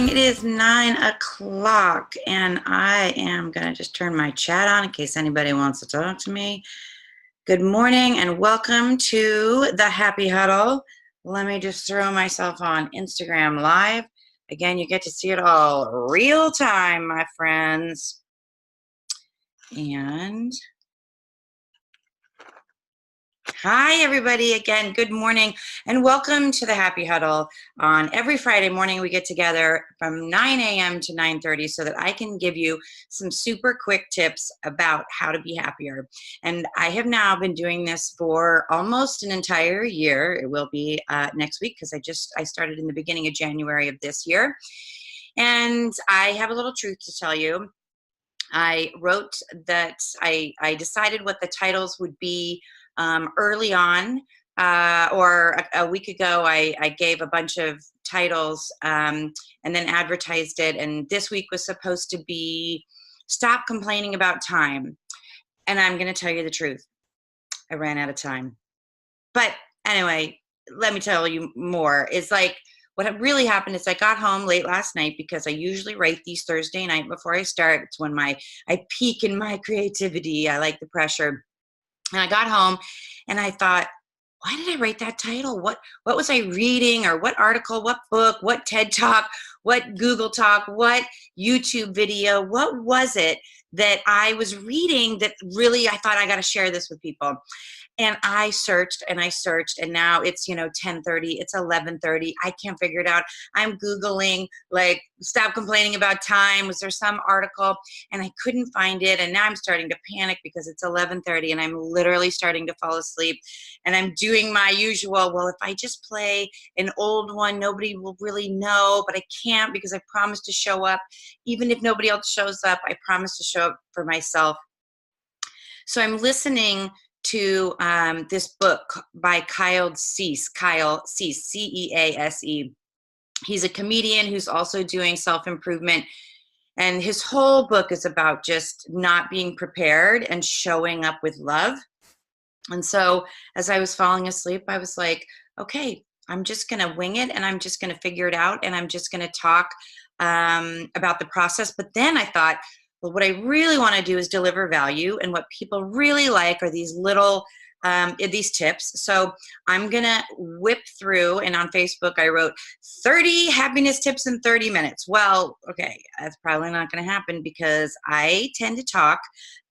morning. It is 9 o'clock, and I am going to just turn my chat on in case anybody wants to talk to me. Good morning, and welcome to the Happy Huddle. Let me just throw myself on Instagram Live. Again, you get to see it all real time, my friends. And hi, everybody. Again, good morning, and welcome to the Happy Huddle. On every Friday morning, we get together from 9 a.m. to 9:30 so that I can give you some super quick tips about how to be happier. And I have now been doing this for almost an entire year. It will be next week because I started in the beginning of January of this year. And I have a little truth to tell you. I wrote that I decided what the titles would be early on, or a week ago. I gave a bunch of titles and then advertised it. And this week was supposed to be Stop Complaining About Time. And I'm going to tell you the truth. I ran out of time. But anyway, let me tell you more. It's like, what really happened is I got home late last night because I usually write these Thursday night before I start. It's when I peak in my creativity. I like the pressure. And I got home and I thought, why did I write that title? What was I reading, or what article, what book, what TED Talk, what Google Talk, what YouTube video? What was it that I was reading that really I thought I got to share this with people? And I searched and I searched, and now it's 10:30, it's 11:30. I can't figure it out. I'm Googling, like, stop complaining about time. Was there some article? And I couldn't find it. And now I'm starting to panic because it's 11:30 and I'm literally starting to fall asleep. And I'm doing my usual, well, if I just play an old one, nobody will really know, but I can't because I promised to show up. Even if nobody else shows up, I promise to show up for myself. So I'm listening to this book by Kyle Cease, C-E-A-S-E. He's a comedian who's also doing self-improvement. And his whole book is about just not being prepared and showing up with love. And so as I was falling asleep, I was like, okay, I'm just going to wing it, and I'm just going to figure it out, and I'm just going to talk about the process. But then I thought, well, what I really want to do is deliver value, and what people really like are these little these tips. So I'm gonna whip through, and on Facebook I wrote 30 happiness tips in 30 minutes. Well, okay, that's probably not going to happen because I tend to talk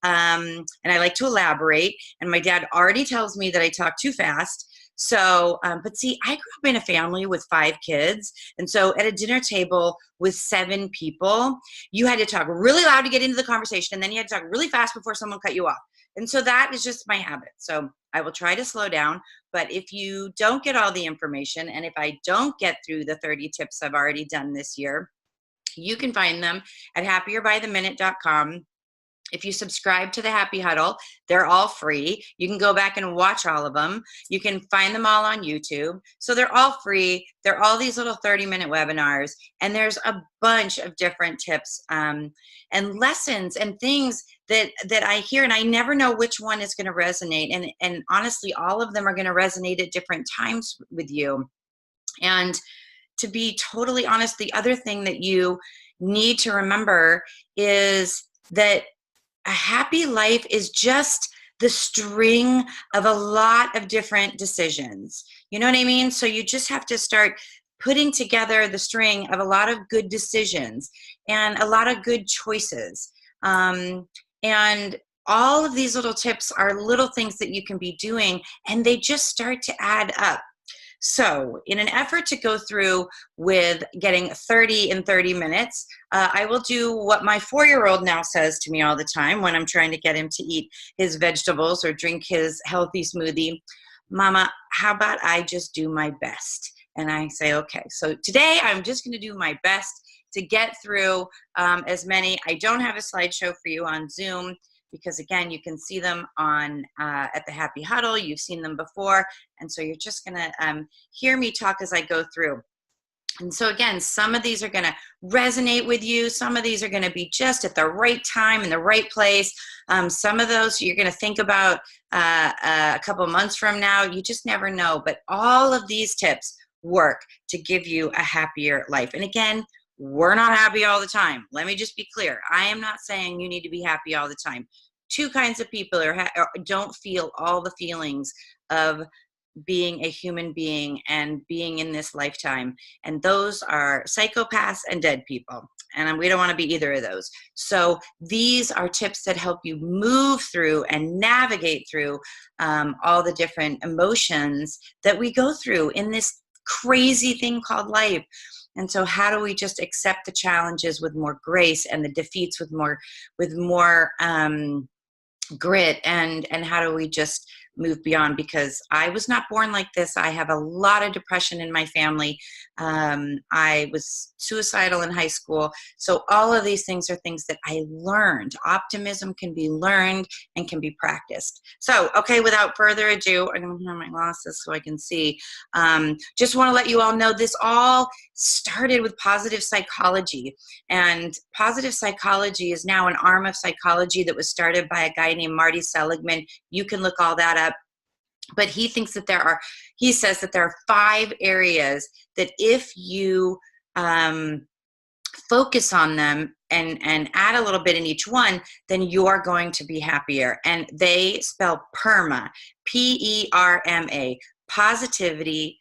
and I like to elaborate, and my dad already tells me that I talk too fast. So, but see, I grew up in a family with 5 kids. And so at a dinner table with 7 people, you had to talk really loud to get into the conversation. And then you had to talk really fast before someone cut you off. And so that is just my habit. So I will try to slow down. But if you don't get all the information, and if I don't get through the 30 tips I've already done this year, you can find them at happierbytheminute.com. If you subscribe to the Happy Huddle, they're all free. You can go back and watch all of them. You can find them all on YouTube. So they're all free. They're all these little 30-minute webinars. And there's a bunch of different tips and lessons and things that I hear, and I never know which one is going to resonate. And honestly, all of them are going to resonate at different times with you. And to be totally honest, the other thing that you need to remember is that a happy life is just the string of a lot of different decisions. You know what I mean? So you just have to start putting together the string of a lot of good decisions and a lot of good choices. And all of these little tips are little things that you can be doing, and they just start to add up. So in an effort to go through with getting 30 in 30 minutes, I will do what my 4-year-old now says to me all the time when I'm trying to get him to eat his vegetables or drink his healthy smoothie. Mama, how about I just do my best? And I say, okay, so today I'm just going to do my best to get through as many. I don't have a slideshow for you on Zoom, because again, you can see them on at the Happy Huddle. You've seen them before, and so you're just gonna hear me talk as I go through. And so again, some of these are gonna resonate with you. Some of these are gonna be just at the right time in the right place. Some of those you're gonna think about a couple months from now. You just never know. But all of these tips work to give you a happier life. And again, We're not happy all the time. Let me just be clear. I am not saying you need to be happy all the time. Two kinds of people don't feel all the feelings of being a human being and being in this lifetime. And those are psychopaths and dead people. And we don't want to be either of those. So these are tips that help you move through and navigate through all the different emotions that we go through in this crazy thing called life. And so how do we just accept the challenges with more grace and the defeats with more grit, and how do we just move beyond? Because I was not born like this. I have a lot of depression in my family. I was suicidal in high school. So all of these things are things that I learned. Optimism can be learned and can be practiced. So, okay, without further ado, I'm going to have my glasses so I can see. Just want to let you all know this all started with positive psychology. And positive psychology is now an arm of psychology that was started by a guy named Marty Seligman. You can look all that up. But he thinks that he says that there are 5 areas that if you focus on them and add a little bit in each one, then you're going to be happier. And they spell PERMA, P-E-R-M-A, positivity,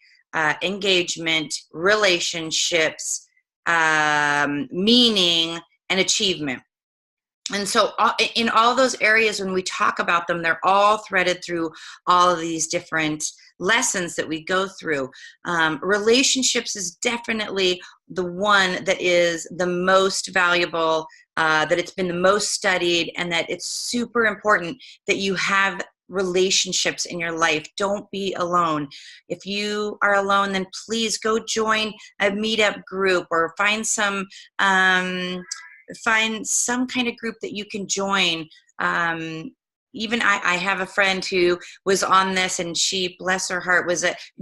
engagement, relationships, meaning, and achievement. And so in all those areas, when we talk about them, they're all threaded through all of these different lessons that we go through. Relationships is definitely the one that is the most valuable, that it's been the most studied, and that it's super important that you have relationships in your life. Don't be alone. If you are alone, then please go join a meetup group or find some kind of group that you can join. Even I have a friend who was on this, and she, bless her heart,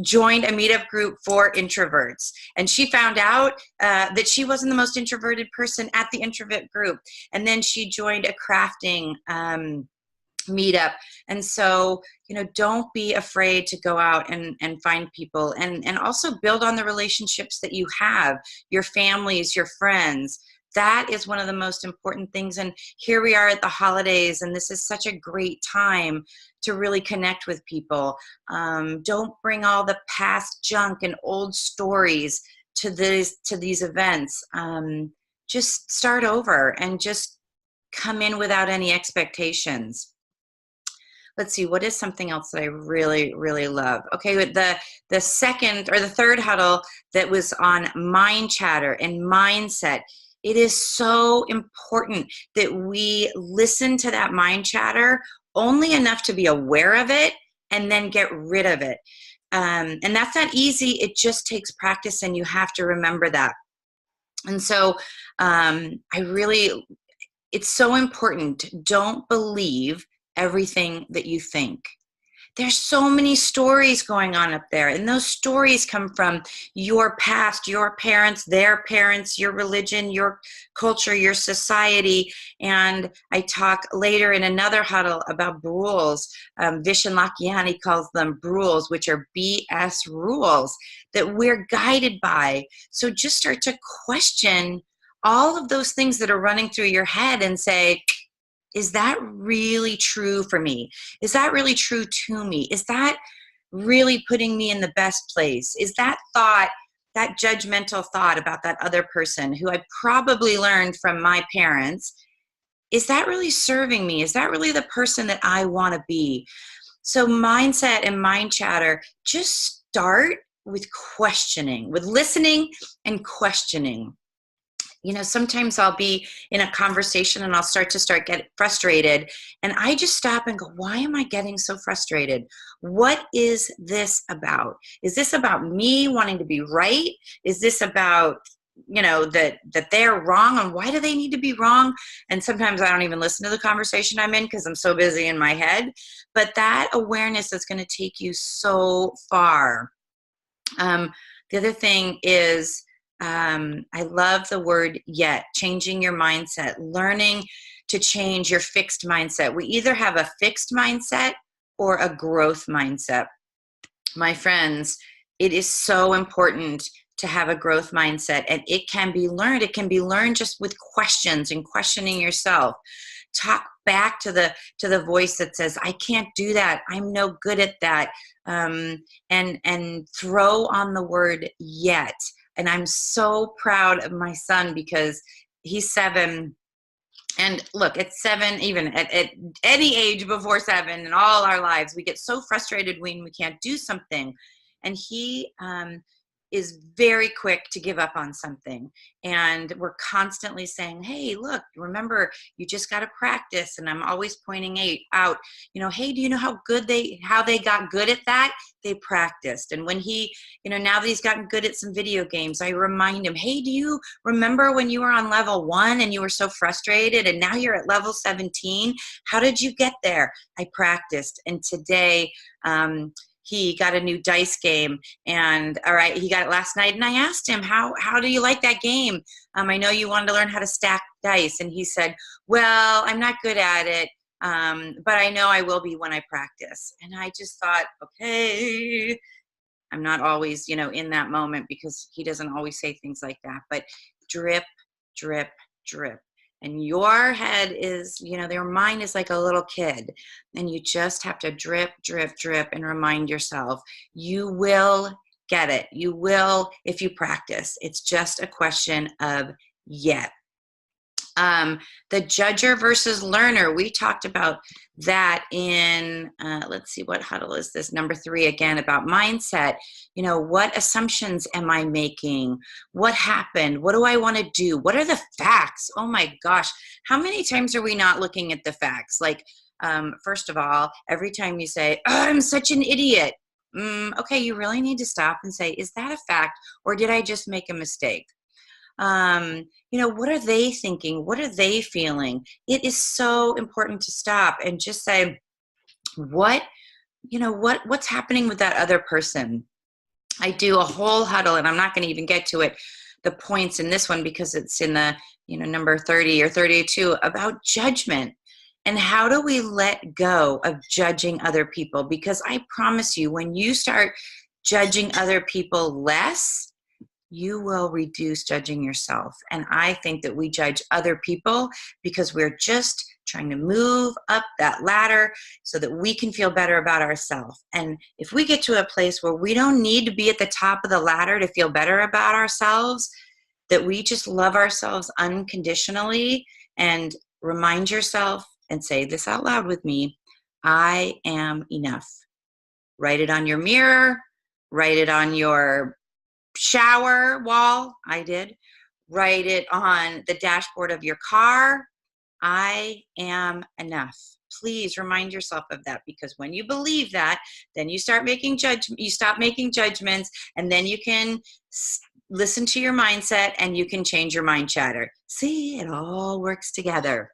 joined a meetup group for introverts. And she found out that she wasn't the most introverted person at the introvert group. And then she joined a crafting meetup. And so, don't be afraid to go out and find people, and also build on the relationships that you have, your families, your friends. That is one of the most important things. And here we are at the holidays, and this is such a great time to really connect with people. Don't bring all the past junk and old stories to these events. Just start over and just come in without any expectations. Let's see, what is something else that I really, really love? Okay, with the second or the third huddle that was on mind chatter and mindset. It is so important that we listen to that mind chatter only enough to be aware of it and then get rid of it. And that's not easy. It just takes practice, and you have to remember that. And so it's so important. Don't believe everything that you think. There's so many stories going on up there, and those stories come from your past, your parents, their parents, your religion, your culture, your society. And I talk later in another huddle about rules. Vishen Lakhiani calls them rules, which are BS rules that we're guided by. So just start to question all of those things that are running through your head and say, is that really true for me? Is that really true to me? Is that really putting me in the best place? Is that thought, that judgmental thought about that other person who I probably learned from my parents, is that really serving me? Is that really the person that I want to be? So mindset and mind chatter, just start with questioning, with listening and questioning. Sometimes I'll be in a conversation and I'll start get frustrated, and I just stop and go, why am I getting so frustrated? What is this about? Is this about me wanting to be right? Is this about, that they're wrong, and why do they need to be wrong? And sometimes I don't even listen to the conversation I'm in because I'm so busy in my head. But that awareness is going to take you so far. The other thing is, I love the word yet, changing your mindset, learning to change your fixed mindset. We either have a fixed mindset or a growth mindset. My friends, it is so important to have a growth mindset, and it can be learned. It can be learned just with questions and questioning yourself. Talk back to the voice that says, I can't do that, I'm no good at that, and throw on the word yet. And I'm so proud of my son because he's 7. And look, at 7, even at any age before 7 in all our lives, we get so frustrated when we can't do something. And he is very quick to give up on something. And we're constantly saying, hey, look, remember, you just got to practice. And I'm always pointing out, hey, do you know how they got good at that? They practiced. And when he, now that he's gotten good at some video games, I remind him, hey, do you remember when you were on level 1 and you were so frustrated and now you're at level 17? How did you get there? I practiced. And today, he got a new dice game, and he got it last night. And I asked him, how do you like that game? I know you wanted to learn how to stack dice. And he said, well, I'm not good at it, but I know I will be when I practice. And I just thought, okay, I'm not always, in that moment, because he doesn't always say things like that, but drip, drip, drip. And your head is, their mind is like a little kid. And you just have to drip, drip, drip and remind yourself, you will get it. You will if you practice. It's just a question of yet. The judger versus learner, we talked about that in, let's see, what huddle is this? Number 3, again, about mindset. What assumptions am I making? What happened? What do I want to do? What are the facts? Oh my gosh. How many times are we not looking at the facts? Like, first of all, every time you say, oh, I'm such an idiot. Okay, you really need to stop and say, is that a fact? Or did I just make a mistake? What are they thinking? What are they feeling? It is so important to stop and just say, what's happening with that other person? I do a whole huddle, and I'm not going to even get to it, the points in this one, because it's in the, number 30 or 32, about judgment. And how do we let go of judging other people? Because I promise you, when you start judging other people less, you will reduce judging yourself. And I think that we judge other people because we're just trying to move up that ladder so that we can feel better about ourselves. And if we get to a place where we don't need to be at the top of the ladder to feel better about ourselves, that we just love ourselves unconditionally, and remind yourself and say this out loud with me, I am enough. Write it on your mirror, write it on your shower wall. I did. Write it on the dashboard of your car. I am enough. Please remind yourself of that, because when you believe that, then you stop making judgments, and then you can listen to your mindset and you can change your mind chatter. See, it all works together.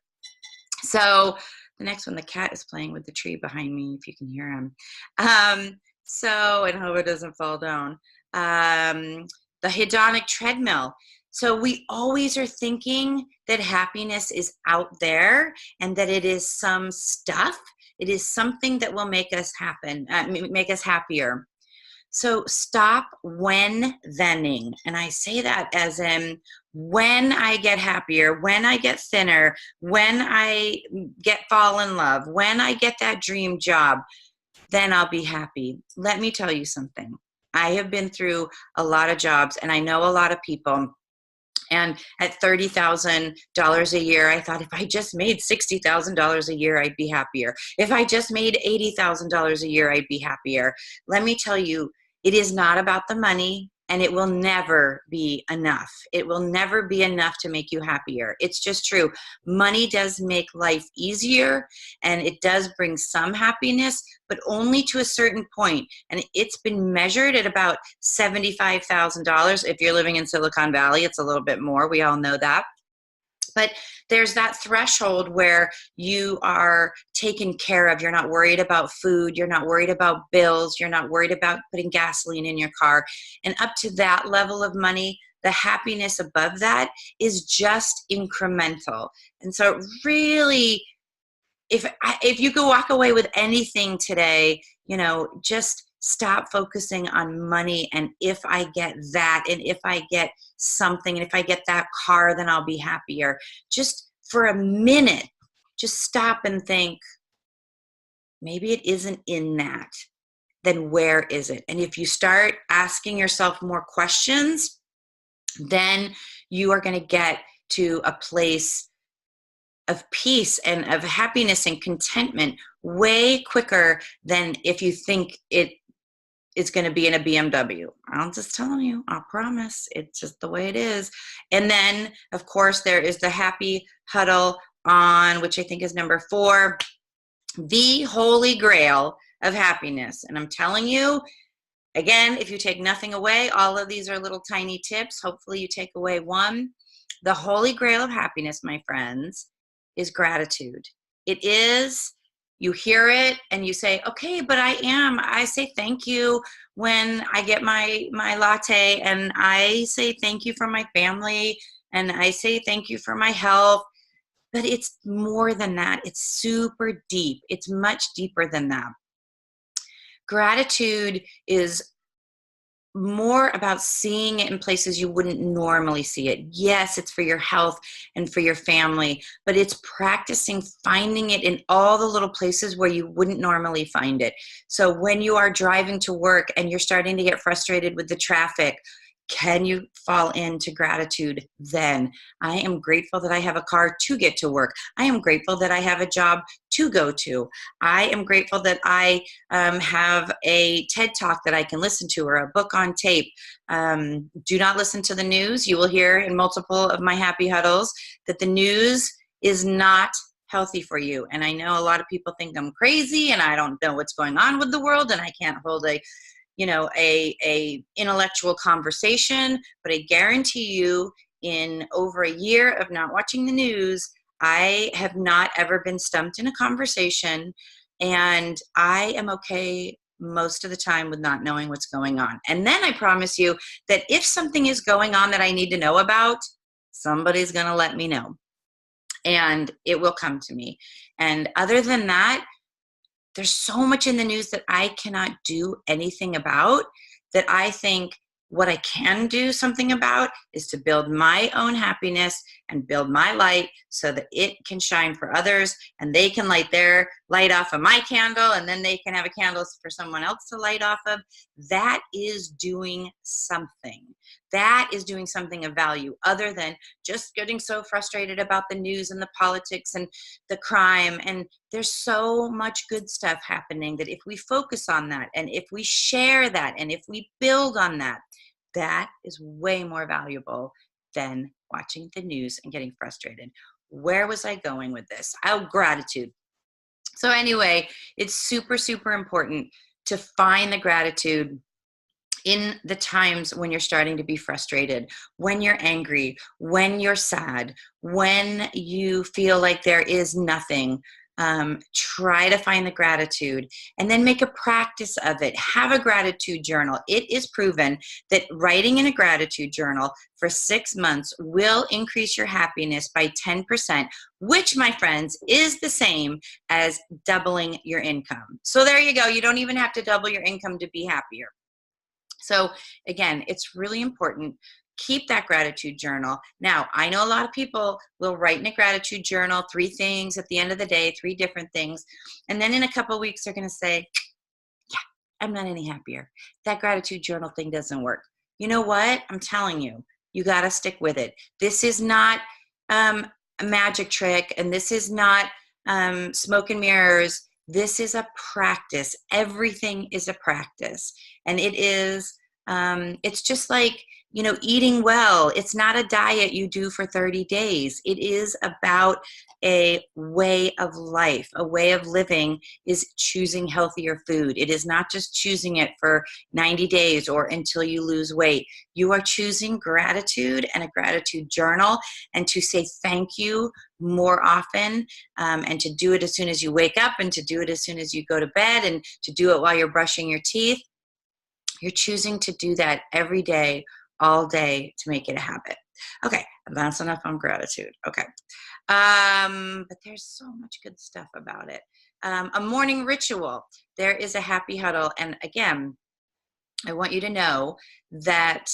So the next one, the cat is playing with the tree behind me, if you can hear him. And hope it doesn't fall down. The hedonic treadmill. So we always are thinking that happiness is out there and that it is some stuff. It is something that will make us happier. So stop when-thenning. And I say that as in, when I get happier, when I get thinner, when I fall in love, when I get that dream job, then I'll be happy. Let me tell you something. I have been through a lot of jobs, and I know a lot of people. And at $30,000 a year, I thought, if I just made $60,000 a year, I'd be happier. If I just made $80,000 a year, I'd be happier. Let me tell you, it is not about the money, and it will never be enough. It will never be enough to make you happier. It's just true. Money does make life easier, and it does bring some happiness, but only to a certain point. And it's been measured at about $75,000. If you're living in Silicon Valley, it's a little bit more. We all know that. But there's that threshold where you are taken care of. You're not worried about food. You're not worried about bills. You're not worried about putting gasoline in your car. And up to that level of money, the happiness above that is just incremental. And so really, if you could walk away with anything today, just Stop focusing on money and if I get that, and if I get something, and if I get that car, then I'll be happier. Just for a minute, just stop and think, maybe it isn't in that. Then where is it? And if you start asking yourself more questions, then you are going to get to a place of peace and of happiness and contentment way quicker than if you think it's going to be in a BMW. I'm just telling you, I promise. It's just the way it is. And then, of course, there is the Happy Huddle on, which I think is number 4, the holy grail of happiness. And I'm telling you, again, if you take nothing away, all of these are little tiny tips. Hopefully you take away one. The holy grail of happiness, my friends, is gratitude. It is, you hear it and you say, okay, but I say thank you when I get my latte, and I say thank you for my family, and I say thank you for my health. But it's more than that. It's super deep. It's much deeper than that. Gratitude is more about seeing it in places you wouldn't normally see it. Yes, it's for your health and for your family, but it's practicing finding it in all the little places where you wouldn't normally find it. So when you are driving to work and you're starting to get frustrated with the traffic, can you fall into gratitude then? I am grateful that I have a car to get to work. I am grateful that I have a job to go to. I am grateful that I have a TED Talk that I can listen to, or a book on tape. Do not listen to the news. You will hear in multiple of my Happy Huddles that the news is not healthy for you. And I know a lot of people think I'm crazy and I don't know what's going on with the world and I can't hold a intellectual conversation, but I guarantee you, in over a year of not watching the news, I have not ever been stumped in a conversation, and I am okay most of the time with not knowing what's going on. And then I promise you that if something is going on that I need to know about, somebody's going to let me know, and it will come to me. And other than that, there's so much in the news that I cannot do anything about, that I think what I can do something about is to build my own happiness and build my light so that it can shine for others, and they can light their light off of my candle, and then they can have a candle for someone else to light off of. That is doing something. That is doing something of value, other than just getting so frustrated about the news and the politics and the crime. And there's so much good stuff happening that if we focus on that, and if we share that, and if we build on that, that is way more valuable than watching the news and getting frustrated. Where was I going with this? Oh, gratitude. So anyway, it's super, super important to find the gratitude in the times when you're starting to be frustrated, when you're angry, when you're sad, when you feel like there is nothing. Try to find the gratitude, and then make a practice of it. Have a gratitude journal. It is proven that writing in a gratitude journal for 6 months will increase your happiness by 10%, which, my friends, is the same as doubling your income. So there you go. You don't even have to double your income to be happier. So again, it's really important. Keep that gratitude journal. Now, I know a lot of people will write in a gratitude journal 3 things at the end of the day, 3 different things. And then in a couple of weeks, they're going to say, yeah, I'm not any happier. That gratitude journal thing doesn't work. You know what? I'm telling you, you got to stick with it. This is not a magic trick, and this is not smoke and mirrors. This is a practice. Everything is a practice. And it is, it's just like, eating well. It's not a diet you do for 30 days. It is about a way of life. A way of living is choosing healthier food. It is not just choosing it for 90 days or until you lose weight. You are choosing gratitude and a gratitude journal, and to say thank you more often, and to do it as soon as you wake up, and to do it as soon as you go to bed, and to do it while you're brushing your teeth. You're choosing to do that every day, all day, to make it a habit. Okay, that's enough on gratitude. Okay. But there's so much good stuff about it. A morning ritual. There is a happy huddle. And again, I want you to know that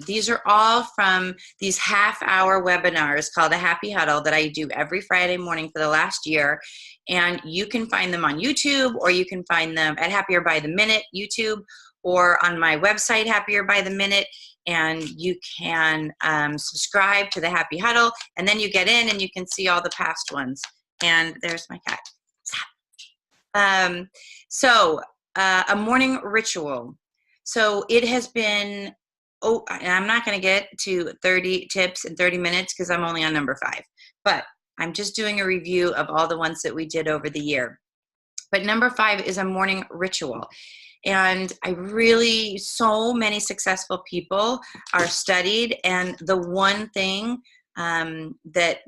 these are all from these half-hour webinars called the Happy Huddle that I do every Friday morning for the last year. And you can find them on YouTube, or you can find them at Happier by the Minute YouTube, or on my website, Happier by the Minute. And you can subscribe to the Happy Huddle, and then you get in and you can see all the past ones. And there's my cat. A morning ritual. So it has been, and I'm not going to get to 30 tips in 30 minutes because I'm only on number 5, but I'm just doing a review of all the ones that we did over the year. But number 5 is a morning ritual. And so many successful people are studied, and the one thing that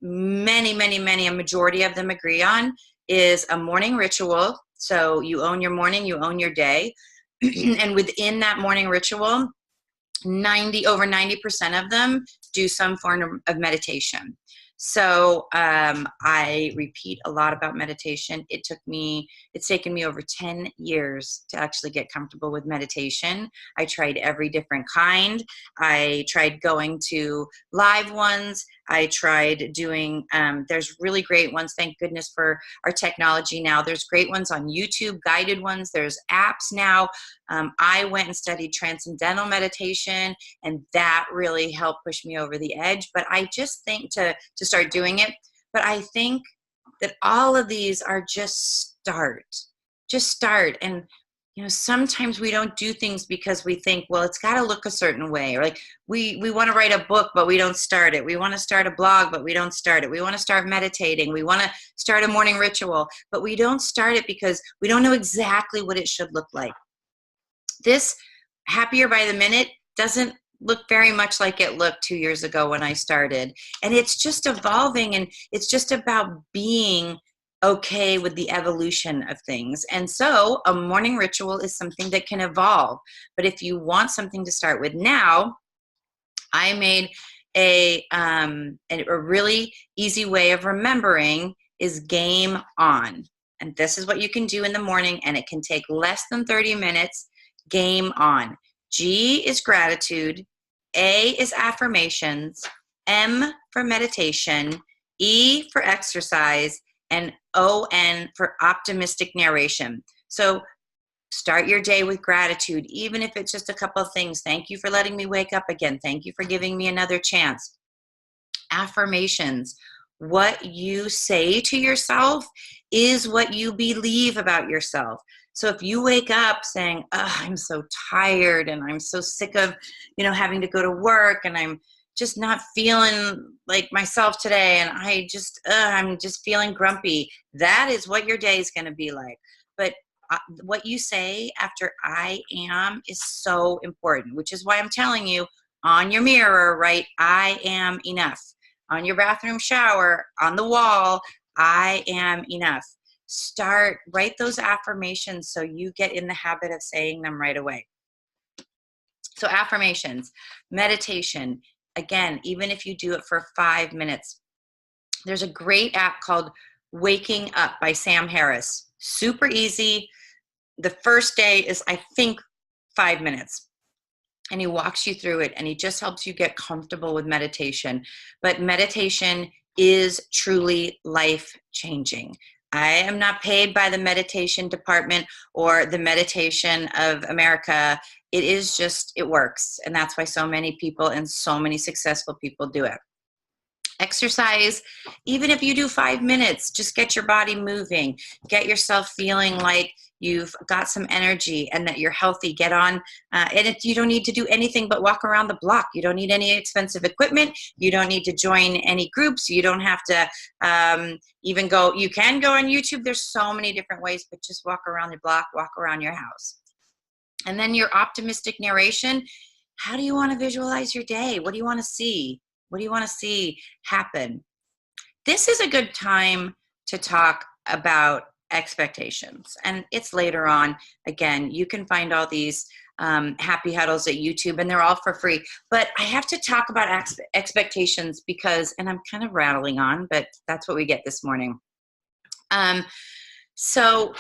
many, a majority of them agree on is a morning ritual. So you own your morning, you own your day. And within that morning ritual, over 90% of them do some form of meditation. So I repeat a lot about meditation. It's taken me over 10 years to actually get comfortable with meditation. I tried every different kind. I tried going to live ones. I tried doing, there's really great ones, thank goodness for our technology now. There's great ones on YouTube, guided ones. There's apps now. I went and studied transcendental meditation, and that really helped push me over the edge. But I just think to start doing it. But I think that all of these are just start. And sometimes we don't do things because we think, well, it's got to look a certain way, or like we want to write a book, but we don't start it. We want to start a blog, but we don't start it. We want to start meditating. We want to start a morning ritual, but we don't start it because we don't know exactly what it should look like. This Happier by the Minute doesn't look very much like it looked 2 years ago when I started. And it's just evolving, and it's just about being okay with the evolution of things. And so a morning ritual is something that can evolve. But if you want something to start with now, I made a really easy way of remembering is game on. And this is what you can do in the morning, and it can take less than 30 minutes. Game on. G is gratitude. A is affirmations. M for meditation. E for exercise. And ON for optimistic narration. So start your day with gratitude, even if it's just a couple of things. Thank you for letting me wake up again. Thank you for giving me another chance. Affirmations. What you say to yourself is what you believe about yourself. So if you wake up saying, oh, I'm so tired and I'm so sick of, having to go to work, and I'm just not feeling like myself today, and I'm just feeling grumpy, that is what your day is going to be like. But what you say after I am is so important, which is why I'm telling you, on your mirror, write, I am enough. On your bathroom shower, on the wall, I am enough. Write those affirmations so you get in the habit of saying them right away. So affirmations, meditation, again, even if you do it for 5 minutes. There's a great app called Waking Up by Sam Harris. Super easy. The first day is, I think, 5 minutes. And he walks you through it, and he just helps you get comfortable with meditation. But meditation is truly life-changing. I am not paid by the meditation department or the Meditation of America. It is just, it works. And that's why so many people and so many successful people do it. Exercise, even if you do 5 minutes, just get your body moving, get yourself feeling like you've got some energy and that you're healthy. Get on, and you don't need to do anything but walk around the block. You don't need any expensive equipment. You don't need to join any groups. You don't have to even go, you can go on YouTube. There's so many different ways, but just walk around the block, walk around your house. And then your optimistic narration. How do you want to visualize your day? What do you want to see? What do you want to see happen? This is a good time to talk about expectations, and it's later on. Again, you can find all these Happy Huddles at YouTube, and they're all for free. But I have to talk about expectations because, and I'm kind of rattling on, but that's what we get this morning. So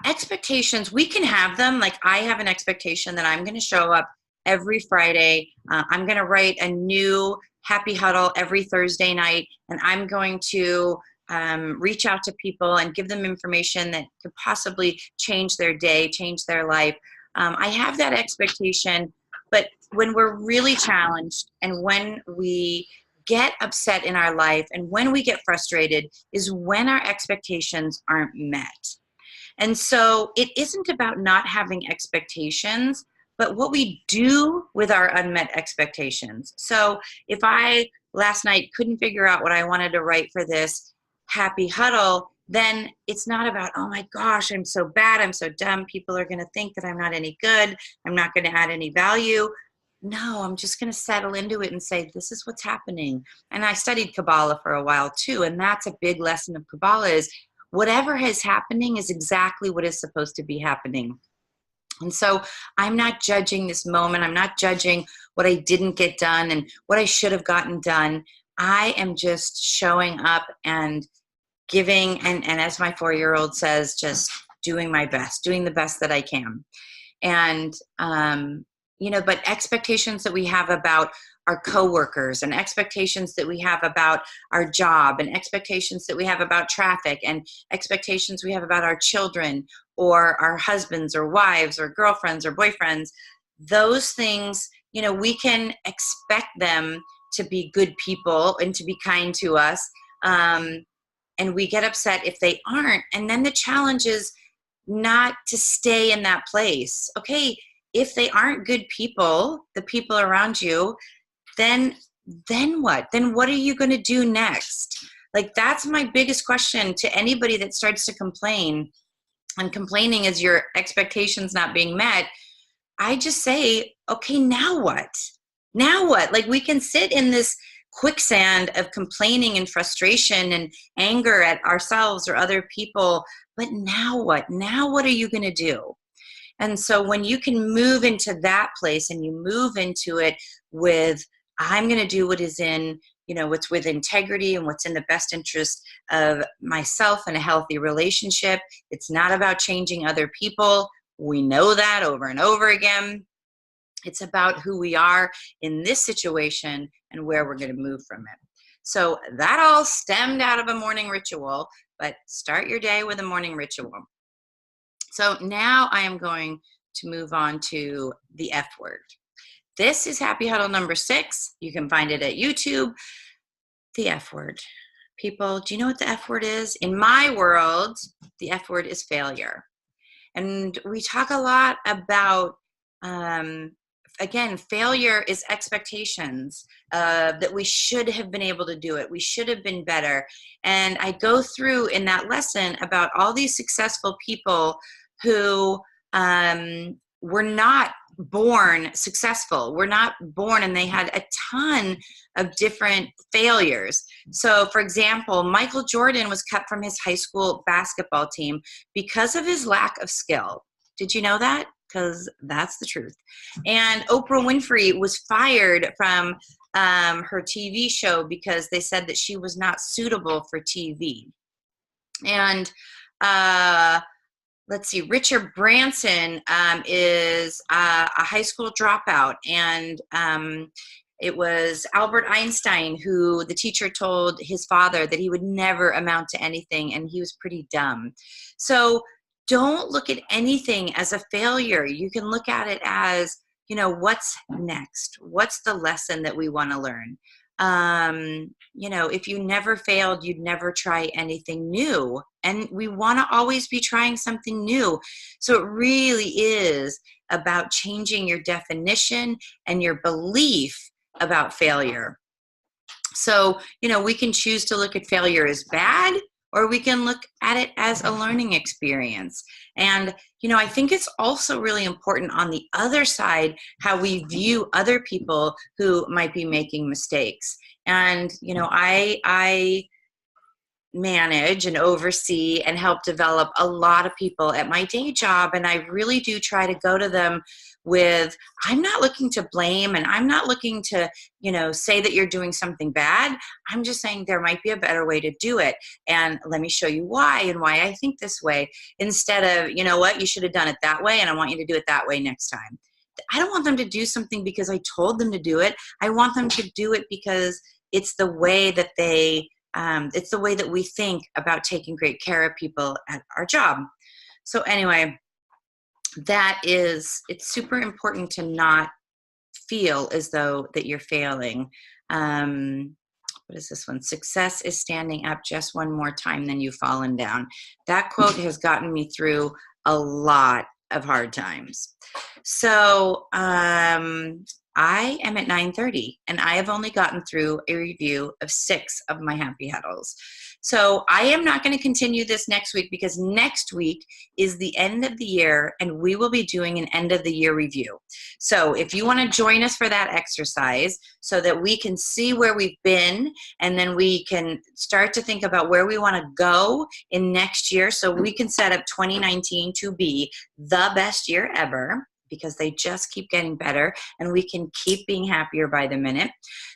expectations, we can have them. Like I have an expectation that I'm going to show up every Friday. I'm going to write a new Happy Huddle every Thursday night, and I'm going to reach out to people and give them information that could possibly change their day, change their life. I have that expectation, but when we're really challenged and when we get upset in our life and when we get frustrated is when our expectations aren't met. And so it isn't about not having expectations, but what we do with our unmet expectations. So if I last night couldn't figure out what I wanted to write for this Happy Huddle, then it's not about, oh my gosh, I'm so bad, I'm so dumb, people are going to think that I'm not any good, I'm not going to add any value. No, I'm just going to settle into it and say, this is what's happening. And I studied Kabbalah for a while too, and that's a big lesson of Kabbalah is whatever is happening is exactly what is supposed to be happening. And so I'm not judging this moment. I'm not judging what I didn't get done and what I should have gotten done. I am just showing up and giving, and as my 4-year-old says, just doing my best, doing the best that I can. And, but expectations that we have about our coworkers and expectations that we have about our job and expectations that we have about traffic and expectations we have about our children or our husbands or wives or girlfriends or boyfriends, those things, we can expect them to be good people and to be kind to us. And we get upset if they aren't. And then the challenge is not to stay in that place. Okay, if they aren't good people, the people around you, then what? Then what are you going to do next? Like, that's my biggest question to anybody that starts to complain. And complaining is your expectations not being met. I just say, okay, now what? Now what? Like, we can sit in this quicksand of complaining and frustration and anger at ourselves or other people, but now what? Now what are you going to do? And so when you can move into that place and you move into it with, I'm going to do what is in, what's with integrity and what's in the best interest of myself and a healthy relationship. It's not about changing other people. We know that over and over again. It's about who we are in this situation and where we're going to move from it. So that all stemmed out of a morning ritual, but start your day with a morning ritual. So now I am going to move on to the F word. This is Happy Huddle number 6. You can find it at YouTube. The F word. People, do you know what the F word is? In my world, the F word is failure. And we talk a lot about, again, failure is expectations that we should have been able to do it. We should have been better. And I go through in that lesson about all these successful people who were not born successful. Were not born, and they had a ton of different failures. So, for example, Michael Jordan was cut from his high school basketball team because of his lack of skill. Did you know that? Because that's the truth. And Oprah Winfrey was fired from her TV show because they said that she was not suitable for TV. And let's see, Richard Branson is a high school dropout, and it was Albert Einstein who the teacher told his father that he would never amount to anything, and he was pretty dumb. So don't look at anything as a failure. You can look at it as, what's next? What's the lesson that we want to learn? If you never failed, you'd never try anything new. And we want to always be trying something new. So it really is about changing your definition and your belief about failure. So, we can choose to look at failure as bad, or we can look at it as a learning experience. And, I think it's also really important on the other side, how we view other people who might be making mistakes. And, I manage and oversee and help develop a lot of people at my day job. And I really do try to go to them with, I'm not looking to blame, and I'm not looking to, say that you're doing something bad. I'm just saying there might be a better way to do it. And let me show you why and why I think this way, instead of, you know what, you should have done it that way, and I want you to do it that way next time. I don't want them to do something because I told them to do it. I want them to do it because it's the way that it's the way that we think about taking great care of people at our job. So anyway, it's super important to not feel as though that you're failing. What is this one? Success is standing up just one more time than you've fallen down. That quote has gotten me through a lot of hard times. So I am at 9:30, and I have only gotten through a review of 6 of my Happy Huddles. So I am not going to continue this next week, because next week is the end of the year, and we will be doing an end of the year review. So if you want to join us for that exercise so that we can see where we've been, and then we can start to think about where we want to go in next year, so we can set up 2019 to be the best year ever, because they just keep getting better, and we can keep being happier by the minute,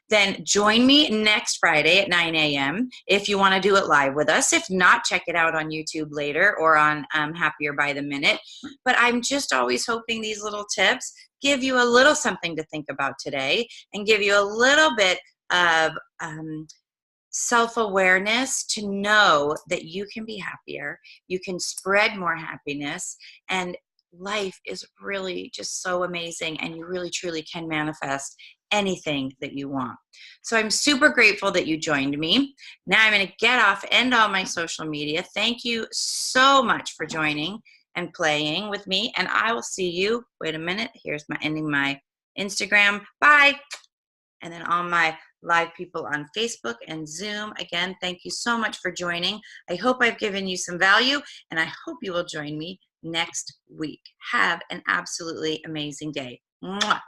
then join me next Friday at 9 a.m. if you want to do it live with us. If not, check it out on YouTube later or on Happier by the Minute. But I'm just always hoping these little tips give you a little something to think about today, and give you a little bit of self-awareness to know that you can be happier, you can spread more happiness, and life is really just so amazing, and you really truly can manifest anything that you want. So I'm super grateful that you joined me. Now I'm going to get off, end all my social media. Thank you so much for joining and playing with me, and I will see you. Wait a minute, here's my ending my Instagram. Bye. And then all my live people on Facebook and Zoom. Again, thank you so much for joining. I hope I've given you some value, and I hope you will join me next week. Have an absolutely amazing day. Mwah.